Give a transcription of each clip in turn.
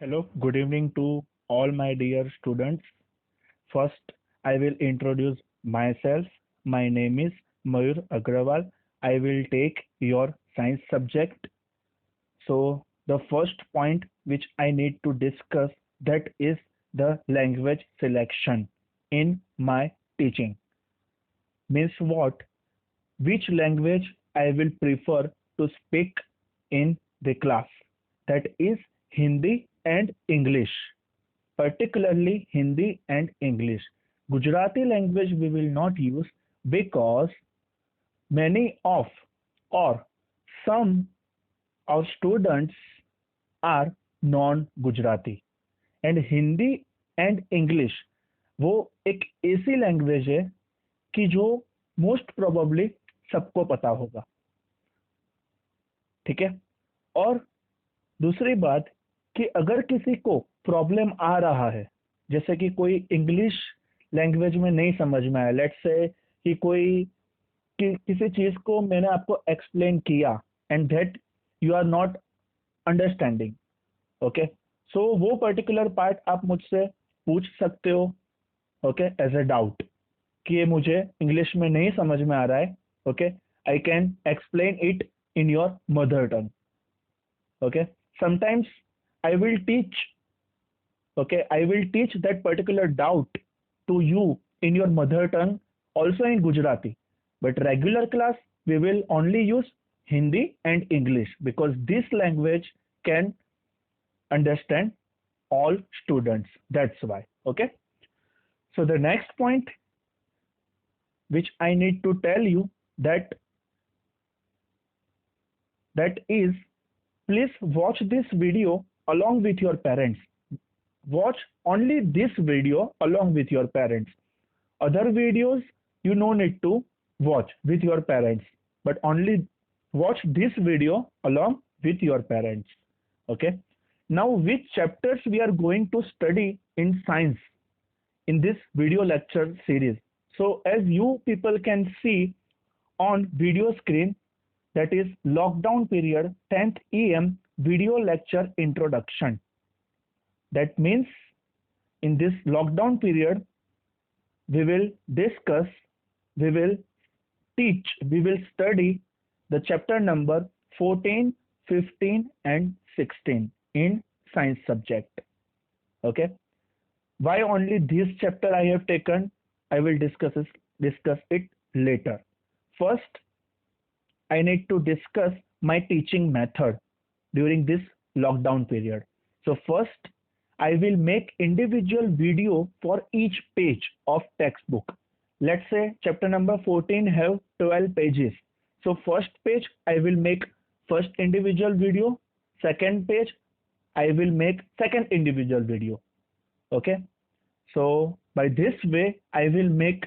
Hello, good evening to all my dear students. First, I will introduce myself. My name is Mayur Agrawal. I will take your science subject. So, the first point which I need to discuss that is the language selection in my teaching. Means what? Which language I will prefer to speak in the class. That is Hindi and English. Particularly Hindi and English. Gujarati language we will not use because many of or some of students are non-गुजराती and Hindi and English वो एक ऐसी language है कि जो most probably सबको पता होगा। ठीक है। और दूसरी बात कि अगर किसी को प्रॉब्लम आ रहा है, जैसे कि कोई इंग्लिश लैंग्वेज में नहीं समझ में आया, लेट्स से कि किसी चीज को मैंने आपको एक्सप्लेन किया and that you are not understanding. Okay, so वो पर्टिकुलर पार्ट आप मुझसे पूछ सकते हो। ओके, एज अ डाउट कि ये मुझे इंग्लिश में नहीं समझ में आ रहा है। Okay, I can explain it in your mother tongue. Okay, sometimes I will teach, okay, I will teach that particular doubt to you in your mother tongue, also in Gujarati, but regular class we will only use Hindi and English because this language can understand all students. That's why. Okay, so the next point which I need to tell you that that is, please watch this video along with your parents. Watch only this video along with your parents. Other videos you no need to watch with your parents, but only watch this video along with your parents. Okay. Now, which chapters we are going to study in science in this video lecture series? So, as you people can see on video screen, that is lockdown period 10th EM video lecture introduction. That means in this lockdown period, we will discuss, we will teach, we will study the chapter number 14, 15, and 16 in science subject. Okay. Why only this chapter I have taken? I will discuss it later. First, I need to discuss my teaching method during this lockdown period. So first, I will make individual video for each page of textbook. Let's say chapter number 14 have 12 pages. So first page I will make first individual video, second page I will make second individual video. Okay? So by this way I will make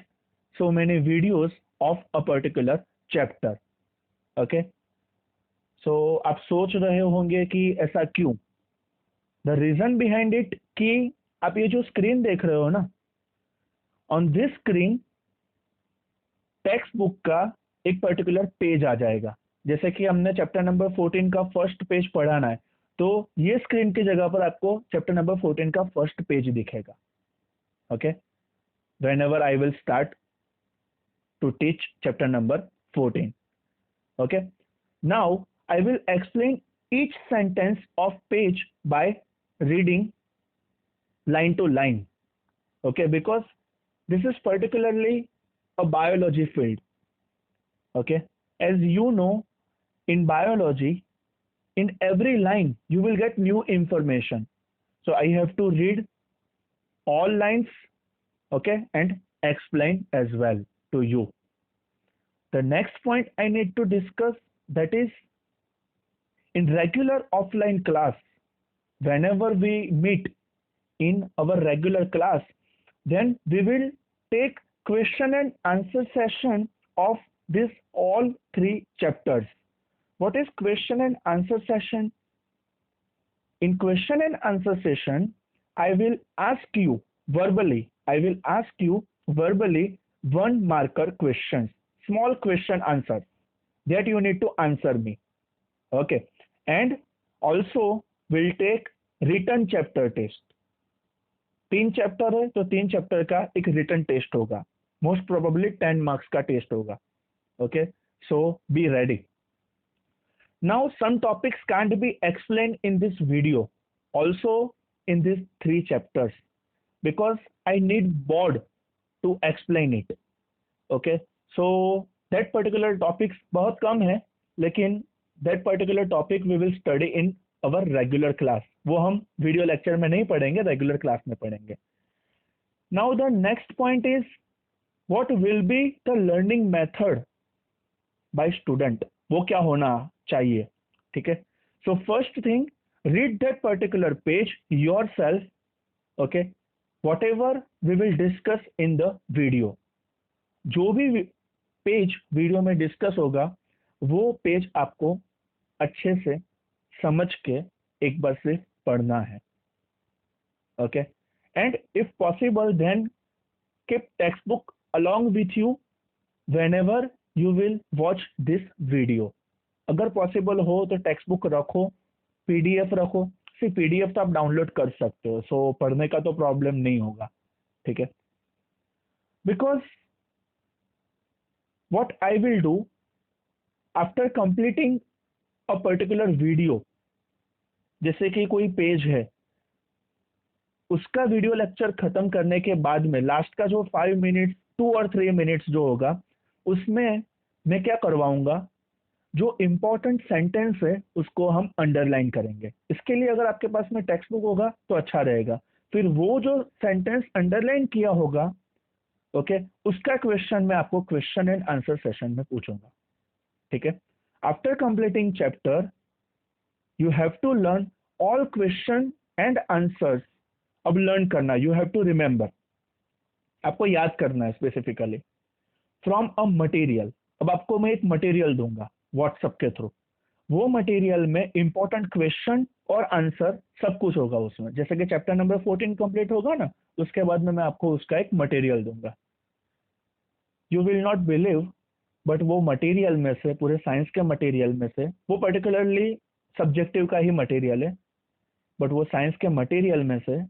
so many videos of a particular chapter. Okay, so आप सोच रहे होंगे कि ऐसा क्यों। The reason behind it कि आप ये जो स्क्रीन देख रहे हो ना, on this screen text book का एक पर्टिकुलर पेज आ जाएगा। जैसे कि हमने चैप्टर नंबर 14 का फर्स्ट पेज पढ़ाना है, तो ये स्क्रीन की जगह पर आपको चैप्टर नंबर 14 का फर्स्ट पेज दिखेगा। Okay, whenever I will start to teach chapter number 14. Okay, now I will explain each sentence of page by reading line to line. Okay, because this is particularly a biology field. Okay, as you know, in biology in every line you will get new information, so I have to read all lines, okay, and explain as well to you. The next point I need to discuss, that is, in regular offline class, whenever we meet in our regular class, then we will take question and answer session of this all three chapters. What is question and answer session? In question and answer session, I will ask you verbally, I will ask you verbally one marker questions, small question answers that you need to answer me. Okay. And also we'll take written chapter test. 3 chapter है तो 3 chapter का एक written test होगा, most probably 10 marks का test होगा। Okay, so be ready. Now some topics can't be explained in this video, also in these 3 chapters, because I need board to explain it. Okay, so that particular topics बहुत कम है, लेकिन that particular topic we will study in our regular class। वो हम video lecture में नहीं पढ़ेंगे, regular class में पढ़ेंगे। Now the next point is what will be the learning method by student, वो क्या होना चाहिए। ठीक है, so first thing, read that particular page yourself. Okay, whatever we will discuss in the video, जो भी page video में discuss होगा वो पेज आपको अच्छे से समझ के एक बार से पढ़ना है। Okay, and if possible then keep textbook along with you whenever you will watch this video। अगर पॉसिबल हो तो टेक्स्ट बुक रखो, पीडीएफ रखो। सिर्फ पीडीएफ तो आप डाउनलोड कर सकते हो, सो पढ़ने का तो प्रॉब्लम नहीं होगा। ठीक है, because what I will do after completing a particular video, जैसे कि कोई पेज है, उसका वीडियो लेक्चर खत्म करने के बाद में लास्ट का जो 5 मिनट 2 और 3 मिनट्स जो होगा, उसमें मैं क्या करवाऊंगा, जो इम्पोर्टेंट सेंटेंस है उसको हम अंडरलाइन करेंगे। इसके लिए अगर आपके पास में टेक्स्ट बुक होगा तो अच्छा रहेगा। फिर वो जो सेंटेंस अंडरलाइन किया होगा, ओके, उसका क्वेश्चन मैं आपको क्वेश्चन एंड आंसर सेशन में पूछूंगा। ठीक है, after completing chapter you have to learn all question and answers. अब लर्न करना, यू हैव टू रिमेंबर, आपको याद करना है स्पेसिफिकली फ्रॉम अ मटेरियल। अब आपको मैं एक मटेरियल दूंगा व्हाट्सएप के थ्रू, वो मटेरियल में इंपॉर्टेंट क्वेश्चन और आंसर सब कुछ होगा उसमें। जैसे कि चैप्टर नंबर 14 कंप्लीट होगा ना, उसके बाद में मैं आपको उसका एक मटेरियल दूंगा। You will not believe, but वो मटेरियल में से, पूरे साइंस के मटेरियल में से, वो पर्टिकुलरली सब्जेक्टिव का ही मटेरियल है, बट वो साइंस के मटेरियल में से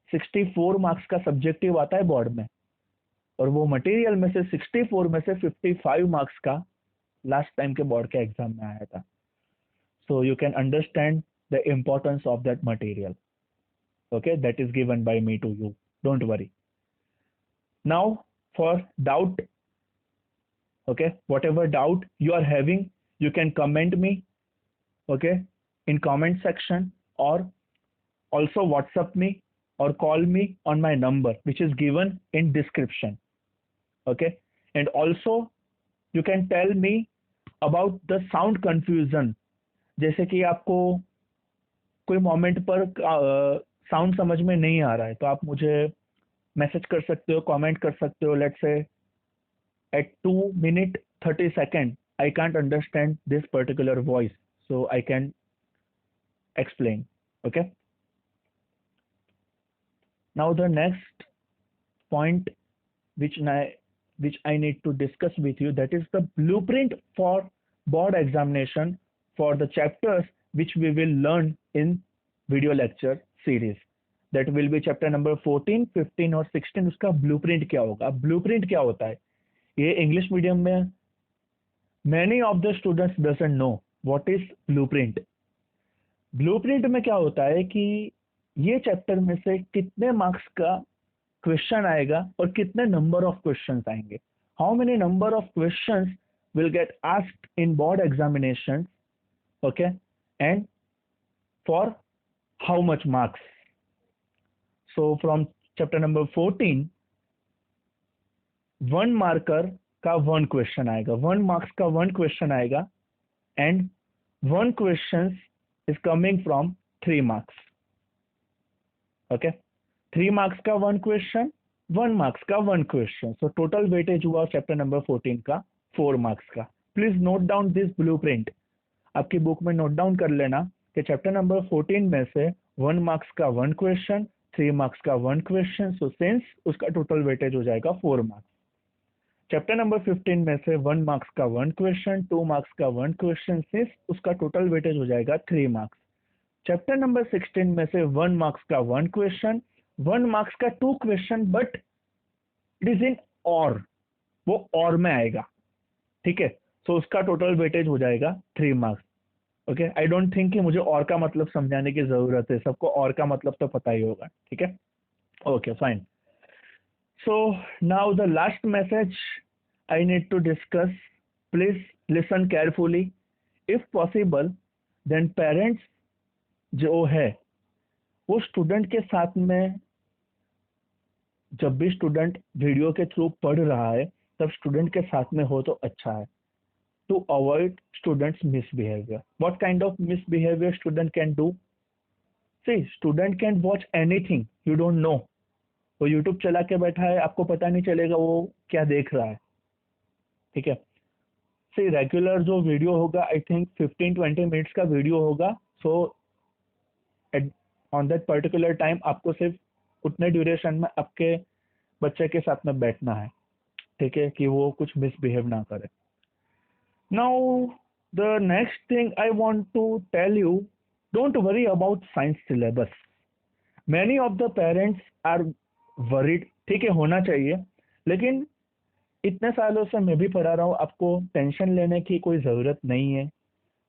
64 मार्क्स का सब्जेक्टिव आता है बोर्ड में, और वो मटेरियल में से 64 में से 55 मार्क्स का लास्ट टाइम के बोर्ड के एग्जाम में आया था। So you can understand the importance of that material. Okay, that is given by me to you, don't worry. Now for doubt, okay, whatever doubt you are having, you can comment me, okay, in comment section, or also WhatsApp me or call me on my number which is given in description। Okay, and also you can tell me about the sound confusion। जैसे कि आपको कोई moment पर sound समझ में नहीं आ रहा है तो आप मुझे मैसेज कर सकते हो, कमेंट कर सकते हो। Let's say at 2 minute 30 second I can't understand this particular voice, so I can explain। Okay, now the next point which I need to discuss with you, that is the blueprint for board examination for the chapters which we will learn in video lecture series। that will be chapter number 14 15 और 16। उसका blueprint क्या होगा। अब blueprint क्या होता है, ये English medium में many of the students doesn't know what is blueprint. Blueprint में क्या होता है कि ये चैप्टर में से कितने मार्क्स का क्वेश्चन आएगा और कितने नंबर ऑफ क्वेश्चंस आएंगे, how many number of questions will get asked in board examination, okay, and for how much marks. So from chapter number 14 1 marker का 1 क्वेश्चन आएगा, 1 मार्क्स का 1 क्वेश्चन आएगा, and 1 question is coming from 3 marks. Okay, 3 marks का 1 question, 1 marks का 1 question, so total weightage हुआ chapter number 14 का 4 marks का। Please note down this blueprint, आपकी बुक में नोट डाउन कर लेना कि चैप्टर नंबर 14 में से 1 मार्क्स का 1 क्वेश्चन, 3 मार्क्स का 1 क्वेश्चन, सो सिंस उसका टोटल वेटेज हो जाएगा 4 मार्क्स। चैप्टर नंबर 15 में से 1 मार्क्स का 1 क्वेश्चन, 2 मार्क्स का 1 क्वेश्चन, सिंस उसका टोटल वेटेज हो जाएगा 3 मार्क्स। चैप्टर नंबर 16 में से 1 मार्क्स का 1 क्वेश्चन, 1 मार्क्स का 2 question, but it is in और, वो और में आएगा, ठीक है। सो उसका टोटल वेटेज हो जाएगा 3 marks. Okay, I don't think कि मुझे और का मतलब समझाने की जरूरत है, सबको और का मतलब तो पता ही होगा, ठीक है। Okay fine. So now the last message I need to discuss, please listen carefully. If possible then parents जो है वो स्टूडेंट के साथ में, जब भी स्टूडेंट वीडियो के थ्रू पढ़ रहा है तब स्टूडेंट के साथ में हो तो अच्छा है, to avoid students misbehavior. What kind of misbehavior student can do? See, student can watch anything you don't know. वो यूट्यूब चला के बैठा है, आपको पता नहीं चलेगा वो क्या देख रहा है, ठीक है। सी रेगुलर जो वीडियो होगा, आई थिंक 15-20 मिनट्स का वीडियो होगा। So on that particular time आपको सिर्फ उतने ड्यूरेशन में आपके बच्चे के साथ में बैठना है, ठीक है, कि वो कुछ मिसबिहेव ना करे। Now, the next thing I want to tell you, don't worry about science syllabus. Many of the parents are worried, ठीक है, होना चाहिए, लेकिन इतने सालों से मैं भी पढ़ा रहा हूँ, आपको टेंशन लेने की कोई ज़रूरत नहीं है,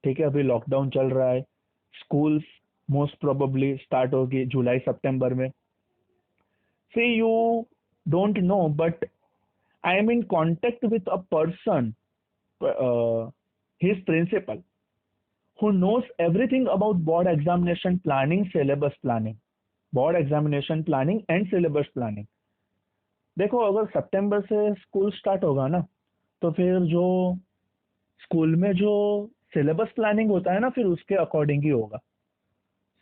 ठीक है। अभी लॉकडाउन चल रहा है, स्कूल्स मोस्ट प्रोबेबली स्टार्ट होगी जुलाई सितंबर में। See you don't know, but I am in contact with a person, his principal, who knows everything about board examination planning, syllabus planning, board examination planning and syllabus planning। देखो, अगर सितंबर से school start होगा ना, तो फिर जो school में जो सिलेबस प्लानिंग होता है ना, फिर उसके अकॉर्डिंग ही होगा।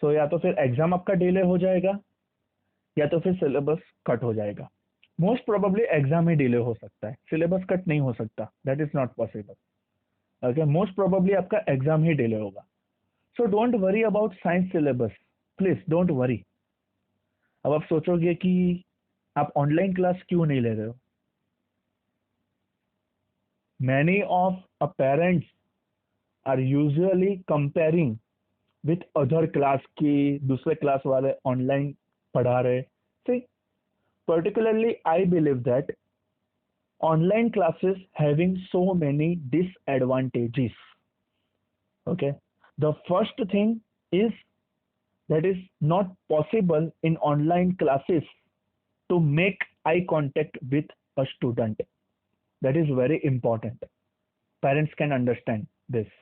सो या तो फिर एग्जाम आपका डिले हो जाएगा, या तो फिर सिलेबस कट हो जाएगा। मोस्ट प्रोबेबली एग्जाम ही डिले हो सकता है, सिलेबस कट नहीं हो सकता, that is not possible. Okay, most probably आपका एग्जाम ही डिले होगा। So don't worry about science syllabus, please don't worry. अब आप सोचोगे कि आप ऑनलाइन क्लास क्यों नहीं ले रहे हो। Many of a parents are usually comparing with other class की, दूसरे क्लास वाले ऑनलाइन पढ़ा रहे। सी, particularly I believe that online classes having so many disadvantages. Okay, the first thing is that is not possible in online classes to make eye contact with a student. That is very important. Parents can understand this.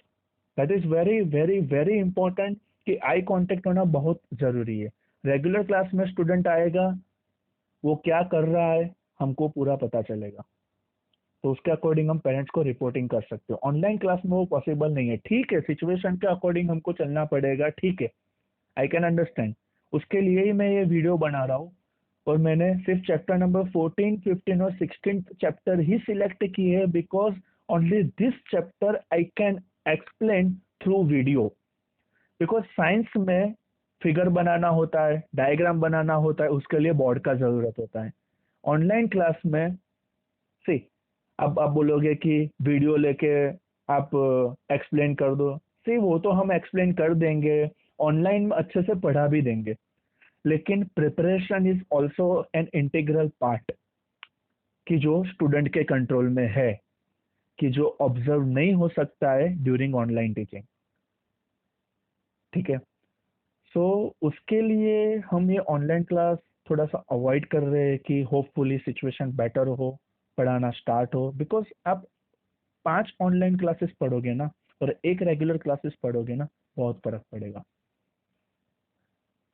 That is very very very important कि eye contact होना बहुत जरूरी है। Regular class में student आएगा, वो क्या कर रहा है हमको पूरा पता चलेगा, तो उसके अकॉर्डिंग हम पेरेंट्स को रिपोर्टिंग कर सकते हो। ऑनलाइन क्लास में वो पॉसिबल नहीं है, ठीक है, सिचुएशन के अकॉर्डिंग हमको चलना पड़ेगा, ठीक है, आई कैन अंडरस्टैंड। उसके लिए ही मैं ये वीडियो बना रहा हूँ, और मैंने सिर्फ चैप्टर नंबर 14, 15 और 16 चैप्टर ही सिलेक्ट किए हैं, because only this chapter I can explain through video. Because science में फिगर बनाना होता है, डायग्राम बनाना होता है, उसके लिए बोर्ड का जरूरत होता है। ऑनलाइन क्लास में सी, अब आप बोलोगे कि वीडियो लेके आप एक्सप्लेन कर दो, सी वो तो हम एक्सप्लेन कर देंगे, ऑनलाइन में अच्छे से पढ़ा भी देंगे, लेकिन preparation is also an integral part, कि जो स्टूडेंट के कंट्रोल में है, कि जो ऑब्जर्व नहीं हो सकता है ड्यूरिंग ऑनलाइन टीचिंग, ठीक है। सो उसके लिए हम ये ऑनलाइन क्लास थोड़ा सा अवॉइड कर रहे हैं, कि होपफुली सिचुएशन बेटर हो, पढ़ाना स्टार्ट हो। बिकॉज आप 5 ऑनलाइन क्लासेस पढ़ोगे ना, और एक रेगुलर क्लासेस पढ़ोगे ना, बहुत फर्क पड़ेगा।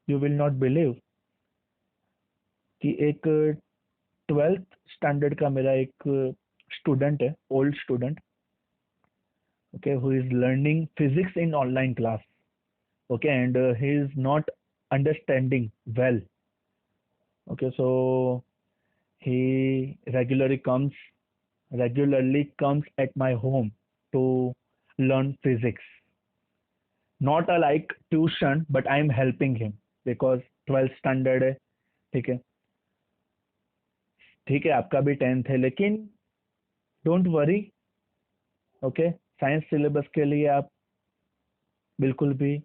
यू विल नॉट बिलीव कि एक 12th स्टैंडर्ड का मेरा एक स्टूडेंट है, old student, okay, who is learning physics in online class, okay, and he is not understanding well, okay, so he regularly comes at my home to learn physics, not a like tuition, but I am helping him because 12th standard है, ठीक है, ठीक है, आपका भी 10th है, लेकिन don't worry, okay, science syllabus के लिए आप बिल्कुल भी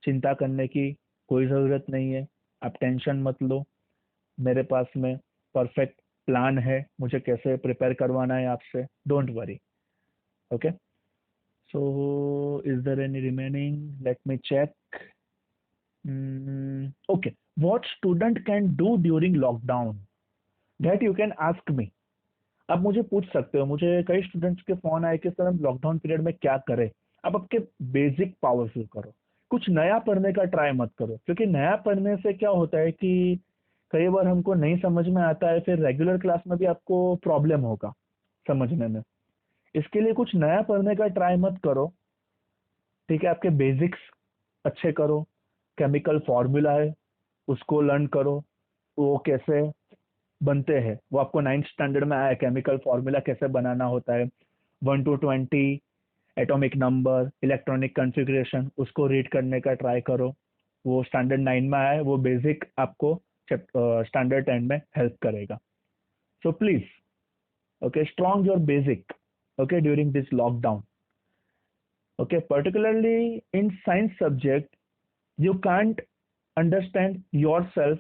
चिंता करने की कोई ज़रूरत नहीं है, आप टेंशन मत लो। मेरे पास में परफेक्ट प्लान है, मुझे कैसे प्रिपेयर करवाना है आपसे, don't worry. Okay, so is there any remaining, let me check. Okay, what student can do during lockdown, that you can ask me. आप मुझे पूछ सकते हो, मुझे कई स्टूडेंट्स के फोन आए कि सर हम लॉकडाउन पीरियड में क्या करें। आप आपके बेसिक पावरफुल करो, कुछ नया पढ़ने का ट्राई मत करो, क्योंकि नया पढ़ने से क्या होता है कि कई बार हमको नहीं समझ में आता है, फिर रेगुलर क्लास में भी आपको प्रॉब्लम होगा समझने में। इसके लिए कुछ नया पढ़ने का ट्राई मत करो, ठीक है। आपके बेसिक्स अच्छे करो, केमिकल फॉर्मूला है उसको लर्न करो, वो कैसे बनते हैं वो आपको नाइन्थ स्टैंडर्ड में आया, केमिकल फॉर्मूला कैसे बनाना होता है, 1 to 20 atomic number, electronic configuration, उसको रीड करने का ट्राई करो। वो स्टैंडर्ड 9 में आया है, वो बेसिक आपको स्टैंडर्ड 10 में हेल्प करेगा। So please, okay, strong your basic, okay, during this lockdown. Okay, particularly in science subject, you can't understand yourself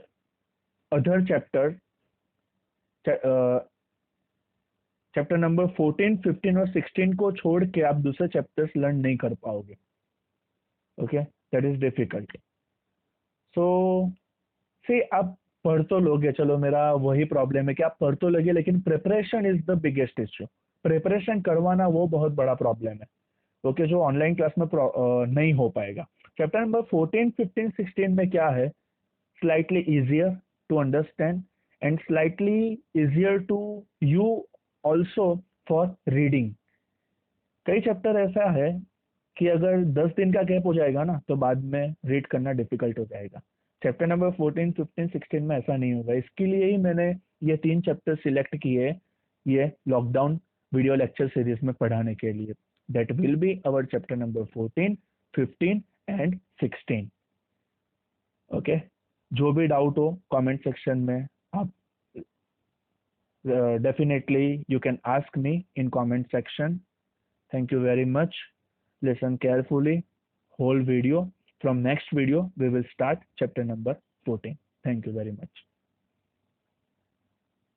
other chapter, chapter number 14, 15 और 16 को छोड़ के आप दूसरे चैप्टर्स लर्न नहीं कर पाओगे। Okay, that is difficult. So से आप पढ़ तो लोगे, चलो मेरा वही प्रॉब्लम है कि आप पढ़ तो लोगे, लेकिन preparation is the biggest issue. Preparation करवाना वो बहुत बड़ा प्रॉब्लम है, ओके, जो ऑनलाइन क्लास में नहीं हो पाएगा। चैप्टर नंबर 14, 15, 16 में क्या है, slightly easier to understand and slightly easier to you also for reading. कई चैप्टर ऐसा है कि अगर 10 दिन का गैप हो जाएगा ना तो बाद में रीड करना डिफिकल्ट हो जाएगा। चैप्टर नंबर 14, 15, 16 में ऐसा नहीं होगा। इसके लिए ही मैंने ये 3 चैप्टर सिलेक्ट किए, ये लॉकडाउन वीडियो लेक्चर सीरीज में पढ़ाने के लिए। That will be our chapter number 14, 15 and 16। Okay, जो भी डाउट हो कमेंट सेक्शन में आप definitely you can ask me in comment section. Thank you very much. Listen carefully whole video. From next video we will start chapter number 14. Thank you very much.